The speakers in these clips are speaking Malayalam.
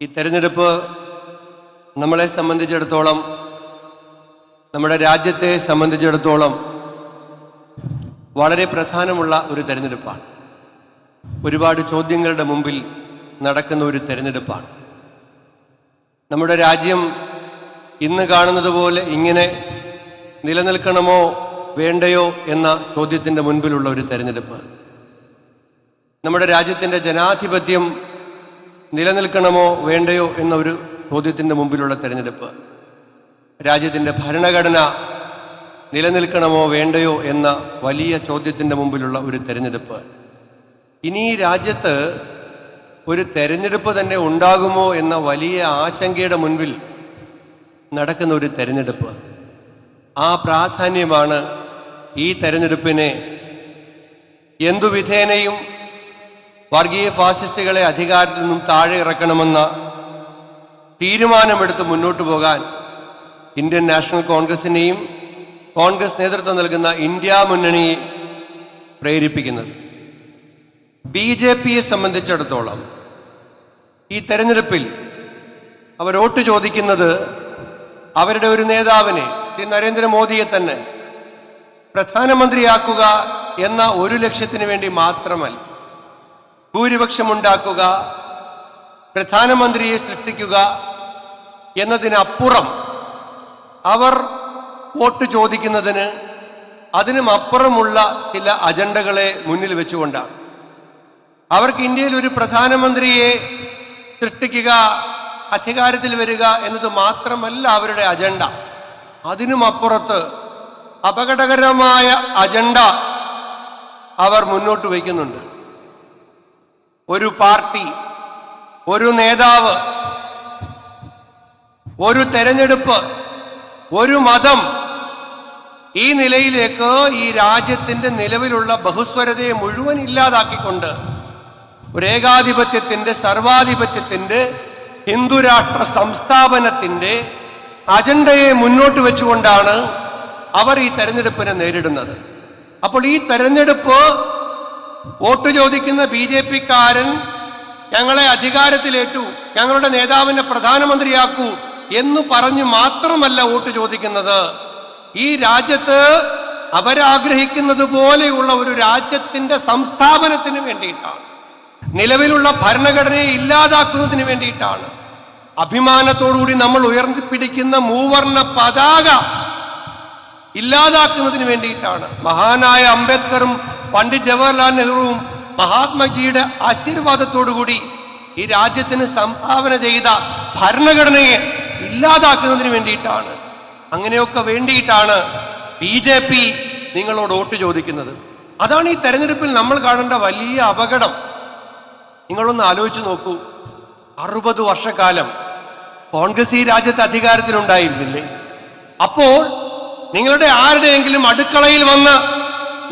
ഈ തെരഞ്ഞെടുപ്പ് നമ്മളെ സംബന്ധിച്ചിടത്തോളം, നമ്മുടെ രാജ്യത്തെ സംബന്ധിച്ചിടത്തോളം വളരെ പ്രധാനമുള്ള ഒരു തെരഞ്ഞെടുപ്പാണ്. ഒരുപാട് ചോദ്യങ്ങളുടെ മുമ്പിൽ നടക്കുന്ന ഒരു തെരഞ്ഞെടുപ്പാണ്. നമ്മുടെ രാജ്യം ഇന്ന് കാണുന്നത് പോലെ ഇങ്ങനെ നിലനിൽക്കണമോ വേണ്ടയോ എന്ന ചോദ്യത്തിൻ്റെ മുൻപിലുള്ള ഒരു തെരഞ്ഞെടുപ്പ്. നമ്മുടെ രാജ്യത്തിൻ്റെ ജനാധിപത്യം നിലനിൽക്കണമോ വേണ്ടയോ എന്ന ഒരു ചോദ്യത്തിൻ്റെ മുമ്പിലുള്ള തെരഞ്ഞെടുപ്പ്. രാജ്യത്തിൻ്റെ ഭരണഘടന നിലനിൽക്കണമോ വേണ്ടയോ എന്ന വലിയ ചോദ്യത്തിൻ്റെ മുമ്പിലുള്ള ഒരു തെരഞ്ഞെടുപ്പ്. ഇനി ഈ രാജ്യത്ത് ഒരു തെരഞ്ഞെടുപ്പ് തന്നെ ഉണ്ടാകുമോ എന്ന വലിയ ആശങ്കയുടെ മുൻപിൽ നടക്കുന്ന ഒരു തെരഞ്ഞെടുപ്പ്. ആ പ്രാധാന്യമാണ് ഈ തെരഞ്ഞെടുപ്പിനെ എന്തു വിധേനയും വർഗീയ ഫാസിസ്റ്റുകളെ അധികാരത്തിൽ നിന്നും താഴെ ഇറക്കണമെന്ന തീരുമാനമെടുത്ത് മുന്നോട്ട് പോകാൻ ഇന്ത്യൻ നാഷണൽ കോൺഗ്രസിനെയും കോൺഗ്രസ് നേതൃത്വം നൽകുന്ന ഇന്ത്യ മുന്നണിയെ പ്രേരിപ്പിക്കുന്നത്. BJPയെ സംബന്ധിച്ചിടത്തോളം ഈ തെരഞ്ഞെടുപ്പിൽ അവർ വോട്ട് ചോദിക്കുന്നത് അവരുടെ ഒരു നേതാവിനെ, ശ്രീ നരേന്ദ്രമോദിയെ തന്നെ പ്രധാനമന്ത്രിയാക്കുക എന്ന ഒരു ലക്ഷ്യത്തിന് വേണ്ടി മാത്രമല്ല. ഭൂരിപക്ഷമുണ്ടാക്കുക, പ്രധാനമന്ത്രിയെ സൃഷ്ടിക്കുക എന്നതിനപ്പുറം അവർ വോട്ട് ചോദിക്കുന്നതിന് അതിനും അപ്പുറമുള്ള ചില അജണ്ടകളെ മുന്നിൽ വെച്ചുകൊണ്ടാണ്. അവർക്ക് ഇന്ത്യയിൽ ഒരു പ്രധാനമന്ത്രിയെ സൃഷ്ടിക്കുക, അധികാരത്തിൽ വരിക എന്നത് മാത്രമല്ല അവരുടെ അജണ്ട. അതിനും അപ്പുറത്ത് അപകടകരമായ അജണ്ട അവർ മുന്നോട്ട് വയ്ക്കുന്നുണ്ട്. ഒരു പാർട്ടി, ഒരു നേതാവ്, ഒരു തെരഞ്ഞെടുപ്പ്, ഒരു മതം, ഈ നിലയിലേക്ക് ഈ രാജ്യത്തിൻ്റെ നിലവിലുള്ള ബഹുസ്വരതയെ മുഴുവൻ ഇല്ലാതാക്കിക്കൊണ്ട് ഒരു ഏകാധിപത്യത്തിൻ്റെ, സർവാധിപത്യത്തിൻ്റെ, ഹിന്ദുരാഷ്ട്ര സംസ്ഥാപനത്തിൻ്റെ അജണ്ടയെ മുന്നോട്ട് വെച്ചുകൊണ്ടാണ് അവർ ഈ തെരഞ്ഞെടുപ്പിനെ നേരിടുന്നത്. അപ്പോൾ ഈ തെരഞ്ഞെടുപ്പ് വോട്ട് ചോദിക്കുന്ന BJPക്കാരൻ ഞങ്ങളെ അധികാരത്തിലേറ്റു, ഞങ്ങളുടെ നേതാവിനെ പ്രധാനമന്ത്രിയാക്കൂ എന്ന് പറഞ്ഞു മാത്രമല്ല വോട്ട് ചോദിക്കുന്നത്. ഈ രാജ്യത്ത് അവരാഗ്രഹിക്കുന്നത് പോലെയുള്ള ഒരു രാജ്യത്തിൻ്റെ സംസ്ഥാപനത്തിന് വേണ്ടിയിട്ടാണ്, നിലവിലുള്ള ഭരണഘടനയെ ഇല്ലാതാക്കുന്നതിന് വേണ്ടിയിട്ടാണ്, അഭിമാനത്തോടുകൂടി നമ്മൾ ഉയർത്തിപ്പിടിക്കുന്ന മൂവർണ്ണ പതാക ഇല്ലാതാക്കുന്നതിന് വേണ്ടിയിട്ടാണ്. മഹാനായ അംബേദ്കറും പണ്ഡിറ്റ് ജവഹർലാൽ നെഹ്റുവും മഹാത്മജിയുടെ ആശീർവാദത്തോടുകൂടി ഈ രാജ്യത്തിന് സംഭാവന ചെയ്ത ഭരണഘടനയെ ഇല്ലാതാക്കുന്നതിന് വേണ്ടിയിട്ടാണ്. അങ്ങനെയൊക്കെ വേണ്ടിയിട്ടാണ് BJP നിങ്ങളോട് വോട്ട് ചോദിക്കുന്നത്. അതാണ് ഈ തെരഞ്ഞെടുപ്പിൽ നമ്മൾ കാണേണ്ട വലിയ അപകടം. നിങ്ങളൊന്ന് ആലോചിച്ച് നോക്കൂ. 60 വർഷക്കാലം കോൺഗ്രസ് ഈ രാജ്യത്ത് അധികാരത്തിലുണ്ടായിരുന്നില്ലേ? അപ്പോൾ നിങ്ങളുടെ ആരുടെയെങ്കിലും അടുക്കളയിൽ വന്ന്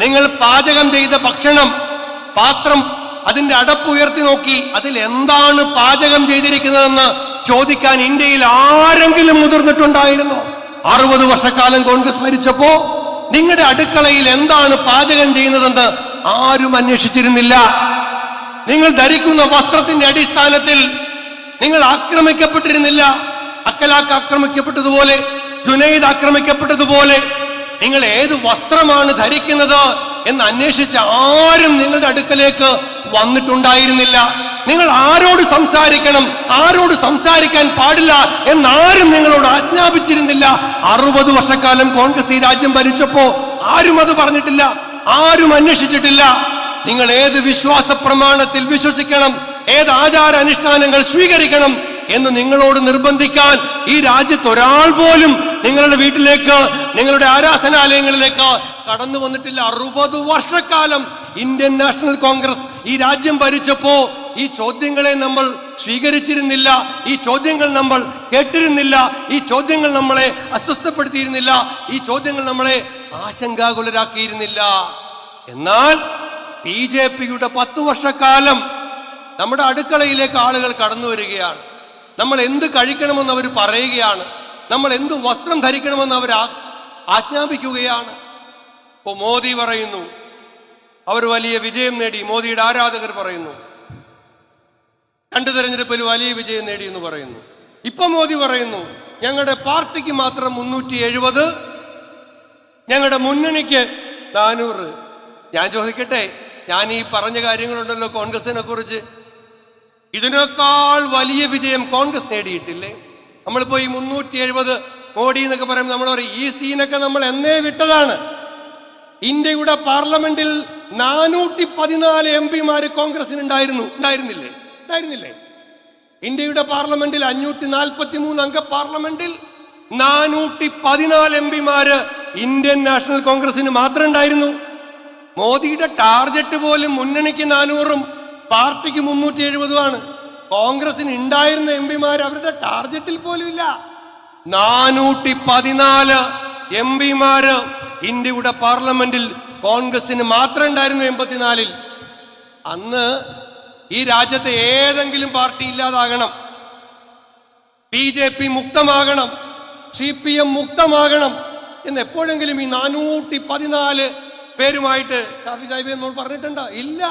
നിങ്ങൾ പാചകം ചെയ്ത ഭക്ഷണം, പാത്രം, അതിന്റെ അടപ്പുയർത്തി നോക്കി അതിൽ എന്താണ് പാചകം ചെയ്തിരിക്കുന്നതെന്ന് ചോദിക്കാൻ ഇന്ത്യയിൽ ആരെങ്കിലും മുതിർന്നിട്ടുണ്ടായിരുന്നോ? 60 വർഷക്കാലം കോൺഗ്രസ് ഭരിച്ചപ്പോ നിങ്ങളുടെ അടുക്കളയിൽ എന്താണ് പാചകം ചെയ്യുന്നതെന്ന് ആരും അന്വേഷിച്ചിരുന്നില്ല. നിങ്ങൾ ധരിക്കുന്ന വസ്ത്രത്തിന്റെ അടിസ്ഥാനത്തിൽ നിങ്ങൾ ആക്രമിക്കപ്പെട്ടിരുന്നില്ല. അക്കലാക്ക് ആക്രമിക്കപ്പെട്ടതുപോലെ, ജുനൈദ് ആക്രമിക്കപ്പെട്ടതുപോലെ നിങ്ങൾ ഏത് വസ്ത്രമാണ് ധരിക്കുന്നത് എന്ന് അന്വേഷിച്ച ആരും നിങ്ങളുടെ അടുക്കലേക്ക് വന്നിട്ടുണ്ടായിരുന്നില്ല. നിങ്ങൾ ആരോട് സംസാരിക്കണം, ആരോട് സംസാരിക്കാൻ പാടില്ല എന്നാരും നിങ്ങളോട് ആജ്ഞാപിച്ചിരുന്നില്ല. 60 വർഷക്കാലം കോൺഗ്രസ് ഈ രാജ്യം ഭരിച്ചപ്പോ ആരും അത് പറഞ്ഞിട്ടില്ല, ആരും അന്വേഷിച്ചിട്ടില്ല. നിങ്ങൾ ഏത് വിശ്വാസ പ്രമാണത്തിൽ വിശ്വസിക്കണം, ഏത് ആചാര അനുഷ്ഠാനങ്ങൾ സ്വീകരിക്കണം എന്ന് നിങ്ങളോട് നിർബന്ധിക്കാൻ ഈ രാജ്യത്ത് ഒരാൾ പോലും നിങ്ങളുടെ വീട്ടിലേക്ക്, നിങ്ങളുടെ ആരാധനാലയങ്ങളിലേക്ക് കടന്നു വന്നിട്ടില്ല. 60 വർഷക്കാലം ഇന്ത്യൻ നാഷണൽ കോൺഗ്രസ് ഈ രാജ്യം ഭരിച്ചപ്പോ ഈ ചോദ്യങ്ങളെ നമ്മൾ സ്വീകരിച്ചിരുന്നില്ല, ഈ ചോദ്യങ്ങൾ നമ്മൾ കേട്ടിരുന്നില്ല, ഈ ചോദ്യങ്ങൾ നമ്മളെ അസ്വസ്ഥപ്പെടുത്തിയിരുന്നില്ല, ഈ ചോദ്യങ്ങൾ നമ്മളെ ആശങ്കാകുലരാക്കിയിരുന്നില്ല. എന്നാൽ BJPയുടെ 10 വർഷക്കാലം നമ്മുടെ അടുക്കളയിലേക്ക് ആളുകൾ കടന്നു വരികയാണ്. നമ്മൾ എന്ത് കഴിക്കണമെന്ന് അവർ പറയുകയാണ്, നമ്മൾ എന്ത് വസ്ത്രം ധരിക്കണമെന്ന് അവർ ആജ്ഞാപിക്കുകയാണ്. ഇപ്പോൾ മോദി പറയുന്നു, അവർ വലിയ വിജയം നേടി, മോദിയുടെ ആരാധകർ പറയുന്നു 2 തെരഞ്ഞെടുപ്പിൽ വലിയ വിജയം നേടിയെന്ന് പറയുന്നു. ഇപ്പൊ മോദി പറയുന്നു ഞങ്ങളുടെ പാർട്ടിക്ക് മാത്രം 370, ഞങ്ങളുടെ മുന്നണിക്ക് 400. ഞാൻ ചോദിക്കട്ടെ, ഞാൻ ഈ പറഞ്ഞ കാര്യങ്ങളുണ്ടല്ലോ കോൺഗ്രസിനെ കുറിച്ച്, ഇതിനേക്കാൾ വലിയ വിജയം കോൺഗ്രസ് നേടിയിട്ടില്ലേ? നമ്മളിപ്പോ ഈ 370 മോഡി എന്നൊക്കെ പറയുമ്പോൾ നമ്മൾ പറയും ഈ സീനൊക്കെ നമ്മൾ എന്നേ വിട്ടതാണ്. ഇന്ത്യയുടെ പാർലമെന്റിൽ 414 MP കോൺഗ്രസിന് ഉണ്ടായിരുന്നില്ലേ? ഇന്ത്യയുടെ പാർലമെന്റിൽ 543 അംഗ പാർലമെന്റിൽ 414 MP ഇന്ത്യൻ നാഷണൽ കോൺഗ്രസിന് മാത്രം ഉണ്ടായിരുന്നു. മോദിയുടെ ടാർജറ്റ് പോലും മുന്നണിക്ക് 400-ഉം പാർട്ടിക്ക് 370-ഉമാണ്. കോൺഗ്രസിന് ഉണ്ടായിരുന്ന MP അവരുടെ ടാർജറ്റിൽ പോലും ഇല്ല. 414 MP ഇന്ത്യയുടെ പാർലമെന്റിൽ കോൺഗ്രസിന് മാത്രം ഉണ്ടായിരുന്നു 84-ൽ. അന്ന് ഈ രാജ്യത്തെ ഏതെങ്കിലും പാർട്ടി ഇല്ലാതാകണം, BJP മുക്തമാകണം, CPM മുക്തമാകണം എന്ന് എപ്പോഴെങ്കിലും ഈ 414 പേരുമായിട്ട് ഷാഫി സാഹിബ് നമ്മൾ പറഞ്ഞിട്ടുണ്ടോ? ഇല്ല.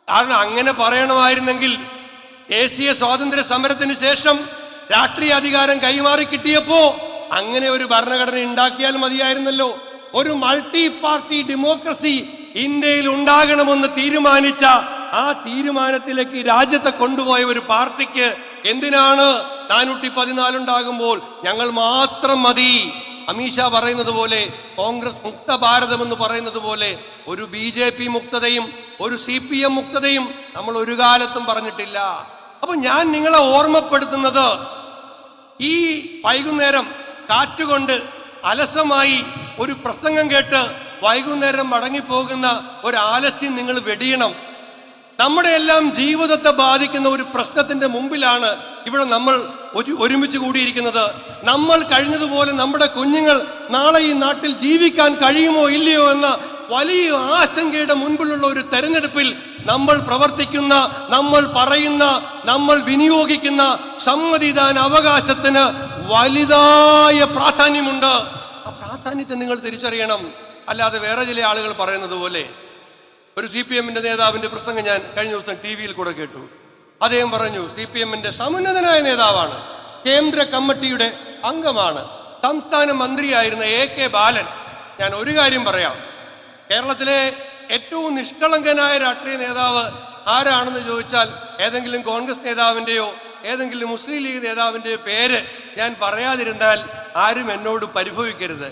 കാരണം അങ്ങനെ പറയണമായിരുന്നെങ്കിൽ ദേശീയ സ്വാതന്ത്ര്യ സമരത്തിന് ശേഷം രാഷ്ട്രീയ അധികാരം കൈമാറി കിട്ടിയപ്പോ അങ്ങനെ ഒരു ഭരണഘടന ഉണ്ടാക്കിയാൽ മതിയായിരുന്നല്ലോ. ഒരു മൾട്ടി പാർട്ടി ഡെമോക്രസി ഇന്ത്യയിൽ ഉണ്ടാകണമെന്ന് തീരുമാനിച്ച ആ തീരുമാനത്തിലേക്ക് രാജ്യത്തെ കൊണ്ടുപോയ ഒരു പാർട്ടിക്ക് എന്തിനാണ് 414 ഉണ്ടാകുമ്പോൾ ഞങ്ങൾ മാത്രം മതി? അമിത്ഷാ പറയുന്നത് പോലെ, കോൺഗ്രസ് മുക്ത ഭാരതം എന്ന് പറയുന്നത് പോലെ ഒരു BJP മുക്തതയും ഒരു CPM മുക്തതയും നമ്മൾ ഒരു കാലത്തും പറഞ്ഞിട്ടില്ല. അപ്പൊ ഞാൻ നിങ്ങളെ ഓർമ്മപ്പെടുത്തുന്നത്, ഈ വൈകുന്നേരം കാറ്റുകൊണ്ട് അലസമായി ഒരു പ്രസംഗം കേട്ട് വൈകുന്നേരം മടങ്ങിപ്പോകുന്ന ഒരു ആലസ്യം നിങ്ങൾ വെടിയണം. നമ്മുടെ എല്ലാം ജീവിതത്തെ ബാധിക്കുന്ന ഒരു പ്രശ്നത്തിന്റെ മുമ്പിലാണ് ഇവിടെ നമ്മൾ ഒരുമിച്ച് കൂടിയിരിക്കുന്നത്. നമ്മൾ കഴിഞ്ഞതുപോലെ നമ്മുടെ കുഞ്ഞുങ്ങൾ നാളെ ഈ നാട്ടിൽ ജീവിക്കാൻ കഴിയുമോ ഇല്ലയോ എന്ന വലിയ ആശങ്കയുടെ മുൻപിലുള്ള ഒരു തെരഞ്ഞെടുപ്പിൽ നമ്മൾ പ്രവർത്തിക്കുന്ന, നമ്മൾ പറയുന്ന, നമ്മൾ വിനിയോഗിക്കുന്ന സമ്മതിദാന അവകാശത്തിന് വലുതായ പ്രാധാന്യമുണ്ട്. ആ പ്രാധാന്യത്തെ നിങ്ങൾ തിരിച്ചറിയണം. അല്ലാതെ വേറെ ചില ആളുകൾ പറയുന്നത് പോലെ, ഒരു CPM-ന്റെ നേതാവിന്റെ പ്രസംഗം ഞാൻ കഴിഞ്ഞ ദിവസം TV-യിൽ കൂടെ കേട്ടു. അദ്ദേഹം പറഞ്ഞു CPM-ന്റെ സമുന്നതനായ നേതാവാണ്, കേന്ദ്ര കമ്മിറ്റിയുടെ അംഗമാണ്, സംസ്ഥാന മന്ത്രിയായിരുന്ന AK ബാലൻ. ഞാൻ ഒരു കാര്യം പറയാം, കേരളത്തിലെ ഏറ്റവും നിഷ്കളങ്കനായ രാഷ്ട്രീയ നേതാവ് ആരാണെന്ന് ചോദിച്ചാൽ ഏതെങ്കിലും കോൺഗ്രസ് നേതാവിൻ്റെയോ ഏതെങ്കിലും മുസ്ലിം ലീഗ് നേതാവിൻ്റെയോ പേര് ഞാൻ പറയാതിരുന്നാൽ ആരും എന്നോട് പരിഭവിക്കരുത്.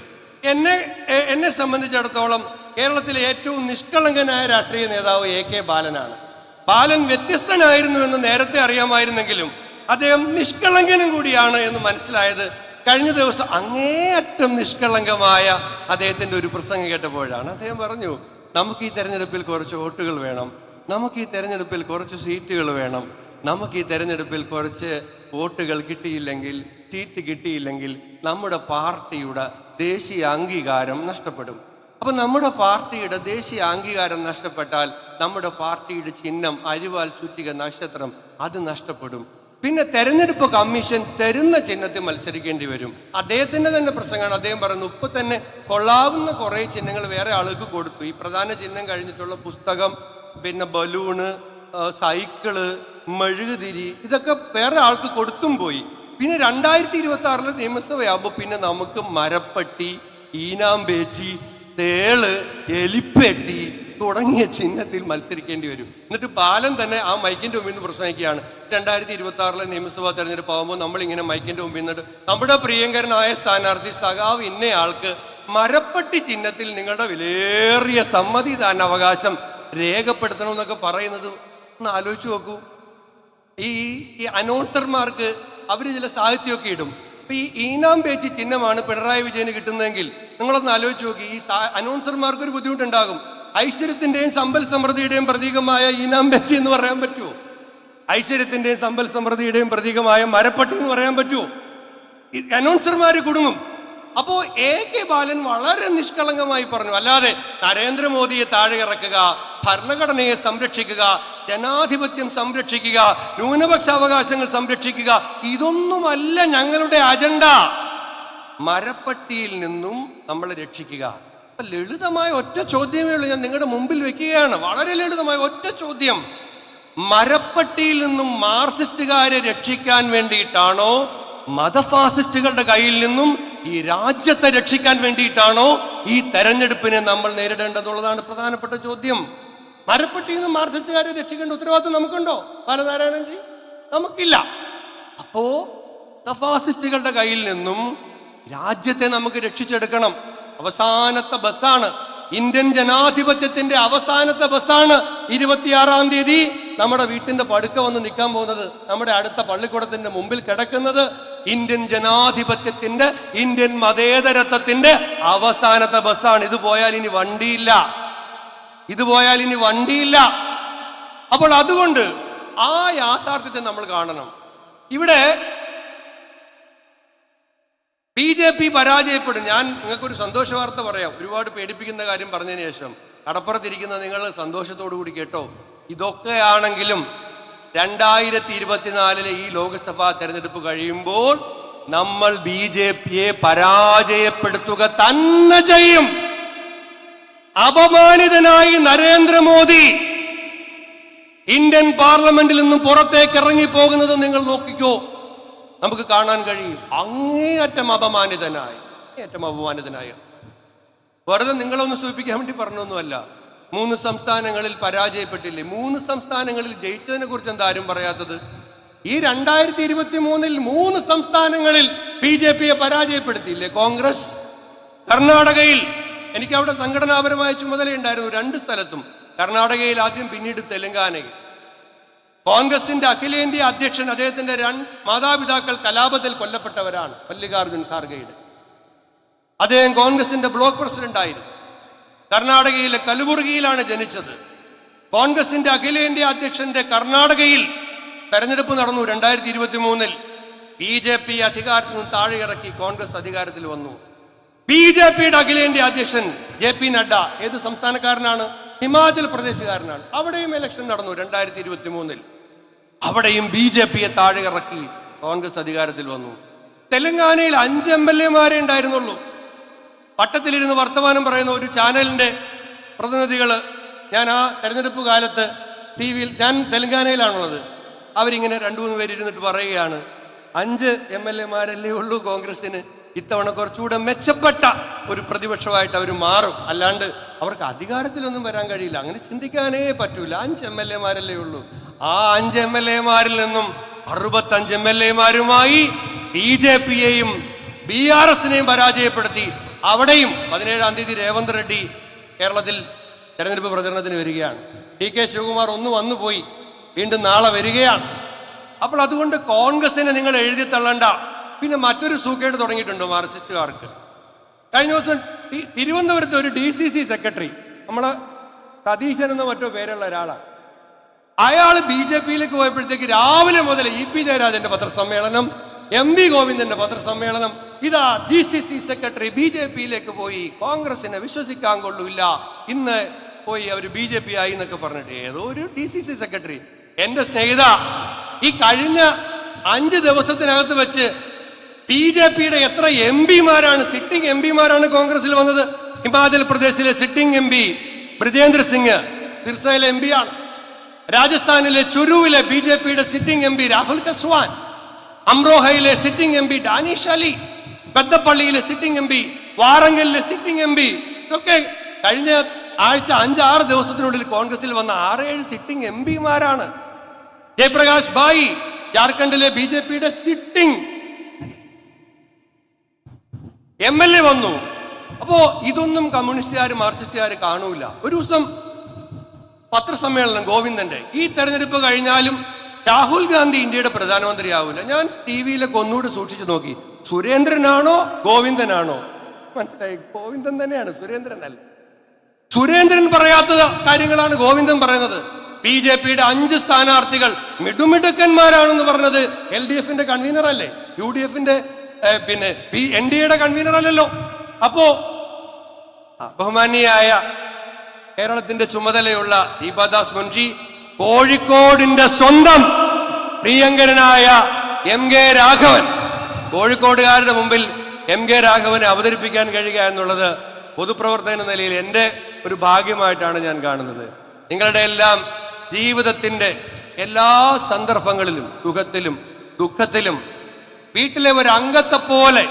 എന്നെ സംബന്ധിച്ചിടത്തോളം കേരളത്തിലെ ഏറ്റവും നിഷ്കളങ്കനായ രാഷ്ട്രീയ നേതാവ് AK ബാലനാണ്. ബാലൻ വ്യത്യസ്തനായിരുന്നു എന്ന് നേരത്തെ അറിയാമായിരുന്നെങ്കിലും അദ്ദേഹം നിഷ്കളങ്കനും കൂടിയാണ് എന്ന് മനസ്സിലായത് കഴിഞ്ഞ ദിവസം അങ്ങേയറ്റം നിഷ്കളങ്കമായ അദ്ദേഹത്തിന്റെ ഒരു പ്രസംഗം കേട്ടപ്പോഴാണ്. അദ്ദേഹം പറഞ്ഞു, നമുക്ക് ഈ തെരഞ്ഞെടുപ്പിൽ കുറച്ച് വോട്ടുകൾ വേണം, നമുക്ക് ഈ തെരഞ്ഞെടുപ്പിൽ കുറച്ച് സീറ്റുകൾ വേണം, നമുക്ക് ഈ തെരഞ്ഞെടുപ്പിൽ കുറച്ച് വോട്ടുകൾ കിട്ടിയില്ലെങ്കിൽ, സീറ്റ് കിട്ടിയില്ലെങ്കിൽ നമ്മുടെ പാർട്ടിയുടെ ദേശീയ അംഗീകാരം നഷ്ടപ്പെടും. അപ്പൊ നമ്മുടെ പാർട്ടിയുടെ ദേശീയ അംഗീകാരം നഷ്ടപ്പെട്ടാൽ നമ്മുടെ പാർട്ടിയുടെ ചിഹ്നം അരിവാൾ ചുറ്റിക നക്ഷത്രം അത് നഷ്ടപ്പെടും. പിന്നെ തെരഞ്ഞെടുപ്പ് കമ്മീഷൻ തരുന്ന ചിഹ്നത്തിൽ മത്സരിക്കേണ്ടി വരും. അദ്ദേഹത്തിന്റെ തന്നെ പ്രസംഗമാണ്. അദ്ദേഹം പറയുന്നു, ഇപ്പൊ തന്നെ കൊള്ളാവുന്ന കുറെ ചിഹ്നങ്ങൾ വേറെ ആൾക്ക് കൊടുത്തു. ഈ പ്രധാന ചിഹ്നം കഴിഞ്ഞിട്ടുള്ള പുസ്തകം, പിന്നെ ബലൂണ്, സൈക്കിള്, മെഴുകുതിരി, ഇതൊക്കെ വേറെ ആൾക്ക് കൊടുത്തും പോയി. പിന്നെ 2026 നിയമസഭയാകുമ്പോൾ പിന്നെ നമുക്ക് മരപ്പട്ടി, ഈനാമ്പേച്ചി, തേള്, എലിപ്പെട്ടി തുടങ്ങിയ ചിഹ്നത്തിൽ മത്സരിക്കേണ്ടി വരും. എന്നിട്ട് ബാലൻ തന്നെ ആ മൈക്കിന്റെ മുമ്പിൽ നിന്ന് പ്രസംഗിക്കുകയാണ്, 2026 നിയമസഭാ തെരഞ്ഞെടുപ്പ് ആകുമ്പോൾ നമ്മളിങ്ങനെ മൈക്കിന്റെ മുമ്പിൽ നിന്നിട്ട് നമ്മുടെ പ്രിയങ്കരനായ സ്ഥാനാർത്ഥി സഖാവ് ഇന്നയാൾക്ക് മരപ്പട്ടി ചിഹ്നത്തിൽ നിങ്ങളുടെ വിലയേറിയ സമ്മതിദാനാവകാശം രേഖപ്പെടുത്തണമെന്നൊക്കെ പറയുന്നത് ഒന്ന് ആലോചിച്ച് നോക്കൂ. ഈ അനൗൺസർമാർക്ക് അവർ ചില സാഹിത്യമൊക്കെ ഇടും. ഇപ്പൊ ഈ ഈനാമ്പേച്ചി ചിഹ്നമാണ് പിണറായി വിജയന് കിട്ടുന്നതെങ്കിൽ നിങ്ങളൊന്ന് ആലോചിച്ച് നോക്കി, ഈ അനൗൺസർമാർക്ക് ഒരു ബുദ്ധിമുട്ടുണ്ടാകും. ഐശ്വര്യത്തിന്റെയും സമ്പൽ സമൃദ്ധിയുടെയും പ്രതീകമായ ഈനാമ്പേച്ചി എന്ന് പറയാൻ പറ്റുമോ? ഐശ്വര്യത്തിന്റെയും സമ്പൽ സമൃദ്ധിയുടെയും പ്രതീകമായ മരപ്പട്ടി എന്ന് പറയാൻ പറ്റുമോ? അനൗൺസർമാര് കുടുങ്ങും. അപ്പോ AK ബാലൻ വളരെ നിഷ്കളങ്കമായി പറഞ്ഞു, അല്ലാതെ നരേന്ദ്രമോദിയെ താഴെ ഇറക്കുക, ഭരണഘടനയെ സംരക്ഷിക്കുക, ജനാധിപത്യം സംരക്ഷിക്കുക, ന്യൂനപക്ഷ അവകാശങ്ങൾ സംരക്ഷിക്കുക, ഇതൊന്നുമല്ല ഞങ്ങളുടെ അജണ്ട. മരപ്പട്ടിയിൽ നിന്നും നമ്മളെ രക്ഷിക്കുക. അപ്പൊ ലളിതമായ ഒറ്റ ചോദ്യമേ ഉള്ളൂ ഞാൻ നിങ്ങളുടെ മുമ്പിൽ വെക്കുകയാണ്. വളരെ ലളിതമായ ഒറ്റ ചോദ്യം, മരപ്പട്ടിയിൽ നിന്നും മാർക്സിസ്റ്റുകാരെ രക്ഷിക്കാൻ വേണ്ടിയിട്ടാണോ, മതഫാസിസ്റ്റുകളുടെ കയ്യിൽ നിന്നും ഈ രാജ്യത്തെ രക്ഷിക്കാൻ വേണ്ടിയിട്ടാണോ ഈ തെരഞ്ഞെടുപ്പിനെ നമ്മൾ നേരിടേണ്ടതുള്ളതാണ് പ്രധാനപ്പെട്ട ചോദ്യം. മരപ്പട്ടിയിൽ നിന്നും മാർക്സിസ്റ്റുകാരെ രക്ഷിക്കേണ്ട ഉത്തരവാദിത്വം നമുക്കുണ്ടോ ബാലനാരായണൻജി? നമുക്കില്ല. അപ്പോ ഫാസിസ്റ്റുകളുടെ കയ്യിൽ നിന്നും രാജ്യത്തെ നമുക്ക് രക്ഷിച്ചെടുക്കണം. അവസാനത്തെ ബസ്സാണ്, ഇന്ത്യൻ ജനാധിപത്യത്തിന്റെ അവസാനത്തെ ബസ്സാണ് 26-ാം തീയതി നമ്മുടെ വീട്ടിന്റെ പടുക്ക വന്ന് നിൽക്കാൻ പോകുന്നത്. നമ്മുടെ അടുത്ത പള്ളിക്കൂടത്തിന്റെ മുമ്പിൽ കിടക്കുന്നത് ഇന്ത്യൻ ജനാധിപത്യത്തിന്റെ, ഇന്ത്യൻ മതേതരത്വത്തിന്റെ അവസാനത്തെ ബസ്സാണ്. ഇത് പോയാൽ ഇനി വണ്ടിയില്ല. അപ്പോൾ അതുകൊണ്ട് ആ യാഥാർത്ഥ്യത്തെ നമ്മൾ കാണണം. ഇവിടെ BJP പരാജയപ്പെടും. ഞാൻ നിങ്ങൾക്കൊരു സന്തോഷ വാർത്ത പറയാം. ഒരുപാട് പേടിപ്പിക്കുന്ന കാര്യം പറഞ്ഞതിന് ശേഷം കടപ്പുറത്തിരിക്കുന്ന നിങ്ങൾ സന്തോഷത്തോടു കൂടി കേട്ടോ. ഇതൊക്കെയാണെങ്കിലും 2024 ഈ ലോക്സഭാ തെരഞ്ഞെടുപ്പ് കഴിയുമ്പോൾ നമ്മൾ BJPയെ പരാജയപ്പെടുത്തുക തന്നെ ചെയ്യും. അപമാനിതനായി നരേന്ദ്രമോദി ഇന്ത്യൻ പാർലമെന്റിൽ നിന്നും പുറത്തേക്ക് ഇറങ്ങിപ്പോകുന്നത് നിങ്ങൾ നോക്കിക്കോ, നമുക്ക് കാണാൻ കഴിയും. അങ്ങേയറ്റം അപമാനിതനായി. വെറുതെ നിങ്ങളൊന്ന് സൂചിപ്പിക്കാൻ വേണ്ടി പറഞ്ഞൊന്നുമല്ല. 3 സംസ്ഥാനങ്ങളിൽ പരാജയപ്പെട്ടില്ലേ? 3 സംസ്ഥാനങ്ങളിൽ ജയിച്ചതിനെ കുറിച്ച് എന്താ ആരും പറയാത്തത്? ഈ 2023 3 സംസ്ഥാനങ്ങളിൽ BJPയെ പരാജയപ്പെടുത്തിയില്ലേ കോൺഗ്രസ്? കർണാടകയിൽ എനിക്ക് അവിടെ സംഘടനാപരമായ ചുമതലയുണ്ടായിരുന്നു 2 സ്ഥലത്തും. കർണാടകയിൽ ആദ്യം, പിന്നീട് തെലങ്കാനയിൽ. കോൺഗ്രസിന്റെ അഖിലേന്ത്യാ അധ്യക്ഷൻ, അദ്ദേഹത്തിന്റെ 2 മാതാപിതാക്കൾ കലാപത്തിൽ കൊല്ലപ്പെട്ടവരാണ്. മല്ലികാർജുൻ ഖാർഗെയുടെ അദ്ദേഹം കോൺഗ്രസിന്റെ ബ്ലോക്ക് പ്രസിഡന്റ് ആയിരുന്നു. കർണാടകയിലെ കലബുർഗിയിലാണ് ജനിച്ചത്. കോൺഗ്രസിന്റെ അഖിലേന്ത്യാ അധ്യക്ഷന്റെ കർണാടകയിൽ തെരഞ്ഞെടുപ്പ് നടന്നു 2023. BJP അധികാരത്തിൽ നിന്ന് താഴെ ഇറക്കി കോൺഗ്രസ് അധികാരത്തിൽ വന്നു. BJPയുടെ അഖിലേന്ത്യാ അധ്യക്ഷൻ JP നഡ്ഡ ഏത് സംസ്ഥാനക്കാരനാണ്? ഹിമാചൽ പ്രദേശുകാരനാണ്. അവിടെയും ഇലക്ഷൻ നടന്നു 2023. അവിടെയും BJPയെ താഴെ ഇറക്കി കോൺഗ്രസ് അധികാരത്തിൽ വന്നു. തെലങ്കാനയിൽ 5 MLA-മാരെ ഉണ്ടായിരുന്നുള്ളൂ. പട്ടത്തിലിരുന്ന് വർത്തമാനം പറയുന്ന ഒരു ചാനലിന്റെ പ്രതിനിധികൾ, ഞാൻ ആ തെരഞ്ഞെടുപ്പ് കാലത്ത് TV-യിൽ, ഞാൻ തെലങ്കാനയിലാണുള്ളത്, അവരിങ്ങനെ 2-3 പേര് ഇരുന്നിട്ട് പറയുകയാണ്, 5 MLA-മാരല്ലേ ഉള്ളൂ കോൺഗ്രസിന്, ഇത്തവണ കുറച്ചുകൂടെ മെച്ചപ്പെട്ട ഒരു പ്രതിപക്ഷമായിട്ട് അവർ മാറും, അല്ലാണ്ട് അവർക്ക് അധികാരത്തിലൊന്നും വരാൻ കഴിയില്ല. അങ്ങനെ ചിന്തിക്കാനേ പറ്റൂല. 5 MLA-മാരല്ലേ ഉള്ളൂ. ആ 5 MLA-മാരിൽ നിന്നും 65 MLA-മാരുമായി BJPയെയും BRS-നെയും പരാജയപ്പെടുത്തി. അവിടെയും 17-ാം തീയതി രേവന്ത് റെഡ്ഡി കേരളത്തിൽ തെരഞ്ഞെടുപ്പ് പ്രചരണത്തിന് വരികയാണ്. DK ശിവകുമാർ ഒന്ന് വന്നുപോയി, വീണ്ടും നാളെ വരികയാണ്. അപ്പോൾ അതുകൊണ്ട് കോൺഗ്രസിനെ നിങ്ങൾ എഴുതി തള്ളണ്ട. പിന്നെ മറ്റൊരു സൂക്കേട് തുടങ്ങിയിട്ടുണ്ട് മാർക്സിസ്റ്റുകാർക്ക്. കഴിഞ്ഞ ദിവസം തിരുവനന്തപുരത്ത് ഒരു DCC സെക്രട്ടറി, നമ്മളെ സതീശൻ എന്ന മറ്റോ പേരുള്ള ഒരാളാണ്, അയാൾ BJPയിലേക്ക് പോയപ്പോഴത്തേക്ക് രാവിലെ മുതൽ EP ജയരാജന്റെ പത്രസമ്മേളനം, MV ഗോവിന്ദന്റെ പത്രസമ്മേളനം, ഇതാ DCC സെക്രട്ടറി BJPയിലേക്ക് പോയി, കോൺഗ്രസിനെ വിശ്വസിക്കാൻ കൊള്ളൂല്ല, ഇന്ന് പോയി അവർ BJP ആയി എന്നൊക്കെ പറഞ്ഞിട്ട് ഏതോ ഒരു DCC സെക്രട്ടറി. എന്റെ സ്നേഹിത, ഈ കഴിഞ്ഞ 5 ദിവസത്തിനകത്ത് വെച്ച് BJPയുടെ എത്ര MP-മാരാണ്, സിറ്റിംഗ് MP-മാരാണ് കോൺഗ്രസിൽ വന്നത്? ഹിമാചൽ പ്രദേശിലെ സിറ്റിംഗ് MP ബ്രിജേന്ദ്ര സിംഗ് സിർസയിലെ MP ആണ്. രാജസ്ഥാനിലെ ചുരുവിലെ BJPയുടെ സിറ്റിംഗ് MP രാഹുൽ കസ്വാൻ, അംറോഹയിലെ സിറ്റിംഗ് MP ഡാനിഷ് അലി, പെద్దപ്പള്ളിയിലെ സിറ്റിംഗ് MP, വാറങ്കലിലെ സിറ്റിംഗ് MP, ഇതൊക്കെ കഴിഞ്ഞ ആഴ്ച 5-6 ദിവസത്തിനുള്ളിൽ കോൺഗ്രസിൽ വന്ന 6-7 സിറ്റിംഗ് MP-മാരാണ്. ജയപ്രകാശ് ഭായി ജാർഖണ്ഡിലെ BJPയുടെ സിറ്റിംഗ് MLA വന്നു. അപ്പോ ഇതൊന്നും കമ്മ്യൂണിസ്റ്റുകാർ മാർക്സിസ്റ്റുകാർ കാണൂല. ഒരു ദിവസം പത്രസമ്മേളനം ഗോവിന്ദന്റെ, ഈ തെരഞ്ഞെടുപ്പ് കഴിഞ്ഞാലും രാഹുൽ ഗാന്ധി ഇന്ത്യയുടെ പ്രധാനമന്ത്രിയാവില്ല. ഞാൻ TV-യിലൊക്കെ ഒന്നുകൂടി സൂക്ഷിച്ചു നോക്കി, സുരേന്ദ്രനാണോ ഗോവിന്ദനാണോ? മനസ്സിലായി, ഗോവിന്ദൻ തന്നെയാണ്, സുരേന്ദ്രനല്ല. സുരേന്ദ്രൻ പറയാത്ത കാര്യങ്ങളാണ് ഗോവിന്ദൻ പറയുന്നത്. BJPയുടെ 5 സ്ഥാനാർത്ഥികൾ മിടുമിടുക്കന്മാരാണെന്ന് പറഞ്ഞത് LDF-ന്റെ കൺവീനർ അല്ലേ, UDF-ന്റെ പിന്നെ NDA-യുടെ കൺവീനർ അല്ലല്ലോ. അപ്പോ ബഹുമാനിയായ കേരളത്തിന്റെ ചുമതലയുള്ള ദീപാദാസ് മുൻഷി, കോഴിക്കോടിന്റെ സ്വന്തം പ്രിയങ്കരനായ MK രാഘവൻ, കോഴിക്കോടുകാരുടെ മുമ്പിൽ MK രാഘവനെ അവതരിപ്പിക്കാൻ കഴിയുക എന്നുള്ളത് പൊതുപ്രവർത്തകൻ എന്ന നിലയിൽ എൻ്റെ ഒരു ഭാഗ്യമായിട്ടാണ് ഞാൻ കാണുന്നത്. നിങ്ങളുടെ എല്ലാം ജീവിതത്തിന്റെ എല്ലാ സന്ദർഭങ്ങളിലും സുഖത്തിലും ദുഃഖത്തിലും വീട്ടിലെ ഒരു അംഗത്തെ പോലെ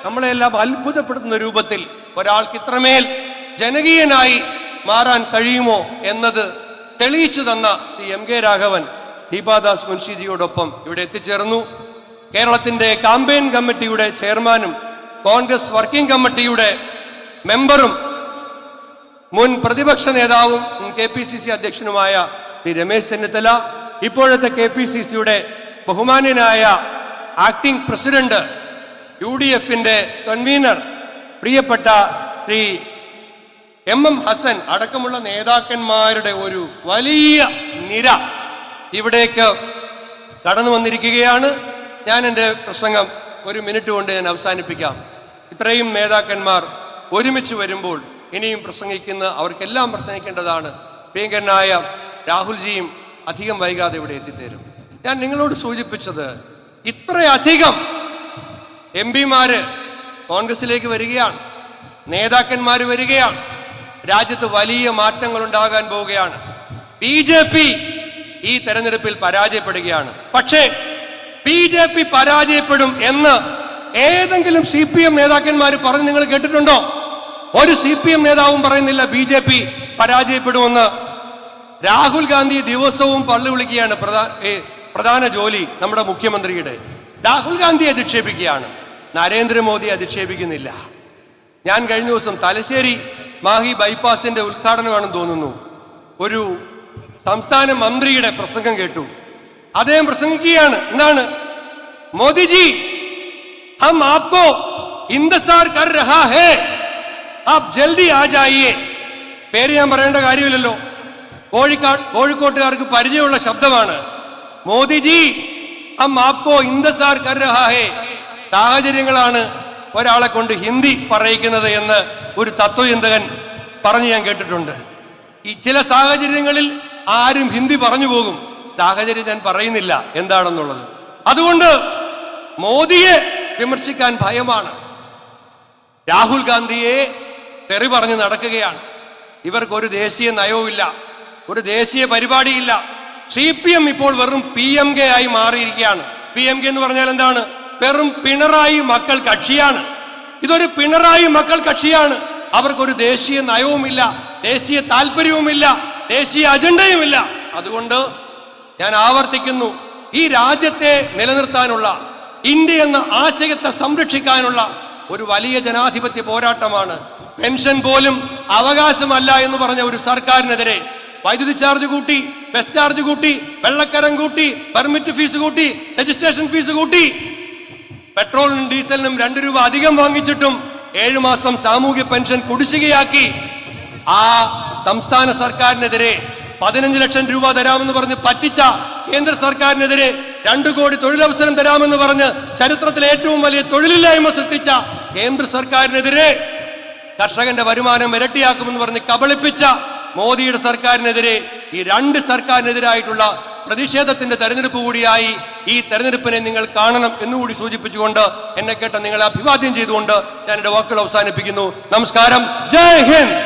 നമ്മളെല്ലാം അത്ഭുതപ്പെടുത്തുന്ന രൂപത്തിൽ ഒരാൾക്ക് ഇത്രമേൽ ജനകീയനായി മാറാൻ കഴിയുമോ എന്നത് തെളിയിച്ചു തന്ന എം കെ രാഘവൻ ദീപാദാസ് മുൻഷിജിയോടൊപ്പം ഇവിടെ എത്തിച്ചേർന്നു. കേരളത്തിന്റെ കാമ്പയിൻ കമ്മിറ്റിയുടെ ചെയർമാനും കോൺഗ്രസ് വർക്കിംഗ് കമ്മിറ്റിയുടെ മെമ്പറും മുൻ പ്രതിപക്ഷ നേതാവും KPCC അധ്യക്ഷനുമായ ശ്രീ രമേശ് ചെന്നിത്തല, ഇപ്പോഴത്തെ KPCCയുടെ ബഹുമാന്യനായ ആക്ടിംഗ് പ്രസിഡന്റ്, UDFന്റെ കൺവീനർ പ്രിയപ്പെട്ട ശ്രീ MM ഹസൻ അടക്കമുള്ള നേതാക്കന്മാരുടെ ഒരു വലിയ നിര ഇവിടേക്ക് കടന്നു വന്നിരിക്കുകയാണ്. ഞാൻ എൻ്റെ പ്രസംഗം 1 മിനിറ്റ് കൊണ്ട് ഞാൻ അവസാനിപ്പിക്കാം. ഇത്രയും നേതാക്കന്മാർ ഒരുമിച്ച് വരുമ്പോൾ ഇനിയും അവർക്കെല്ലാം പ്രസംഗിക്കേണ്ടതാണ്. പ്രിയങ്കരനായ രാഹുൽജിയും അധികം വൈകാതെ ഇവിടെ എത്തിത്തരും. ഞാൻ നിങ്ങളോട് സൂചിപ്പിച്ചത്, ഇത്രയധികം MP-മാര് കോൺഗ്രസിലേക്ക് വരികയാണ്, നേതാക്കന്മാർ വരികയാണ്, രാജ്യത്ത് വലിയ മാറ്റങ്ങൾ ഉണ്ടാകാൻ പോവുകയാണ്. BJP ഈ തെരഞ്ഞെടുപ്പിൽ പരാജയപ്പെടുകയാണ്. പക്ഷേ BJP പരാജയപ്പെടും എന്ന് ഏതെങ്കിലും CPM നേതാക്കന്മാർ പറഞ്ഞ് നിങ്ങൾ കേട്ടിട്ടുണ്ടോ? ഒരു CPM നേതാവും പറയുന്നില്ല BJP പരാജയപ്പെടുമെന്ന്. രാഹുൽ ഗാന്ധി ദിവസവും പള്ളി വിളിക്കുകയാണ്. പ്രധാന ജോലി നമ്മുടെ മുഖ്യമന്ത്രിയുടെ. രാഹുൽ ഗാന്ധി അധിക്ഷേപിക്കുകയാണ്, നരേന്ദ്രമോദി അധിക്ഷേപിക്കുന്നില്ല. ഞാൻ കഴിഞ്ഞ ദിവസം തലശ്ശേരി മാഹി ബൈപ്പാസിന്റെ ഉദ്ഘാടനമാണെന്ന് തോന്നുന്നു, ഒരു സംസ്ഥാന മന്ത്രിയുടെ പ്രസംഗം കേട്ടു. അദ്ദേഹം പ്രസംഗിക്കുകയാണ്, എന്താണ്? മോദിജി ഹം ആപ്കോ ഇന്തസാർ കർ രഹാ ഹേ, ആപ് ജൽദി ആ ജായിയേ. പേര് ഞാൻ പറയേണ്ട കാര്യമില്ലല്ലോ, കോഴിക്കോട്ടുകാർക്ക് പരിചയമുള്ള ശബ്ദമാണ്. മോദിജി ഹം ആപ്കോ ഇന്തസാർ കർ രഹാ ഹേ. സാഹചര്യങ്ങളാണ് ഒരാളെ കൊണ്ട് ഹിന്ദി പറയിക്കുന്നത് എന്ന് ഒരു തത്വചിന്തകൻ പറഞ്ഞു ഞാൻ കേട്ടിട്ടുണ്ട്. ഈ ചില സാഹചര്യങ്ങളിൽ ആരും ഹിന്ദി പറഞ്ഞു പോകും. സാഹചര്യം ഞാൻ പറയുന്നില്ല എന്താണെന്നുള്ളത്. അതുകൊണ്ട് മോദിയെ വിമർശിക്കാൻ ഭയമാണ്. രാഹുൽ ഗാന്ധിയെ തെറി പറഞ്ഞ് നടക്കുകയാണ്. ഇവർക്കൊരു ദേശീയ നയവുമില്ല, ഒരു ദേശീയ പരിപാടിയില്ല. CPM ഇപ്പോൾ വെറും PMK ആയി മാറിയിരിക്കുകയാണ്. PMK എന്ന് പറഞ്ഞാൽ എന്താണ്? വെറും പിണറായി മക്കൾ കക്ഷിയാണ്. ഇതൊരു പിണറായി മക്കൾ കക്ഷിയാണ്. അവർക്കൊരു ദേശീയ നയവുമില്ല, ദേശീയ താല്പര്യവുമില്ല, ദേശീയ അജണ്ടയുമില്ല. അതുകൊണ്ട് ഞാൻ ആവർത്തിക്കുന്നു, ഈ രാജ്യത്തെ നിലനിർത്താനുള്ള, ഇന്ത്യ എന്ന ആശയത്തെ സംരക്ഷിക്കാനുള്ള ഒരു വലിയ ജനാധിപത്യ പോരാട്ടമാണ്. പെൻഷൻ പോലും അവകാശമല്ല എന്ന് പറഞ്ഞ ഒരു സർക്കാരിനെതിരെ വൈദ്യുതി ചാർജ് കൂട്ടി, ബസ് ചാർജ് കൂട്ടി, വെള്ളക്കരം കൂട്ടി, പെർമിറ്റ് ഫീസ് കൂട്ടി, രജിസ്ട്രേഷൻ ഫീസ് കൂട്ടി, പെട്രോളിനും ഡീസലിനും 2 രൂപ അധികം വാങ്ങിച്ചിട്ടും 7 മാസം സാമൂഹ്യ പെൻഷൻ കുടിശ്ശികയാക്കി. ആ സംസ്ഥാന സർക്കാരിനെതിരെ 15 ലക്ഷം രൂപ തരാമെന്ന് പറഞ്ഞ് പറ്റിച്ച കേന്ദ്ര സർക്കാരിനെതിരെ 2 കോടി തൊഴിലവസരം തരാമെന്ന് പറഞ്ഞ് ചരിത്രത്തിലെ ഏറ്റവും വലിയ തൊഴിലില്ലായ്മ സൃഷ്ടിച്ച കേന്ദ്ര സർക്കാരിനെതിരെ, കർഷകന്റെ വരുമാനം ഇരട്ടിയാക്കുമെന്ന് പറഞ്ഞ് കബളിപ്പിച്ച മോദിയുടെ സർക്കാരിനെതിരെ, ഈ 2 സർക്കാരിനെതിരായിട്ടുള്ള പ്രതിഷേധത്തിന്റെ തെരഞ്ഞെടുപ്പ് കൂടിയായി ഈ തെരഞ്ഞെടുപ്പിനെ നിങ്ങൾ കാണണം എന്നുകൂടി സൂചിപ്പിച്ചുകൊണ്ട് എന്നെ കേട്ട നിങ്ങളെ അഭിവാദ്യം ചെയ്തുകൊണ്ട് ഞാൻ എന്റെ വാക്കുകൾ അവസാനിപ്പിക്കുന്നു. നമസ്കാരം. ജയ് ഹിന്ദ്.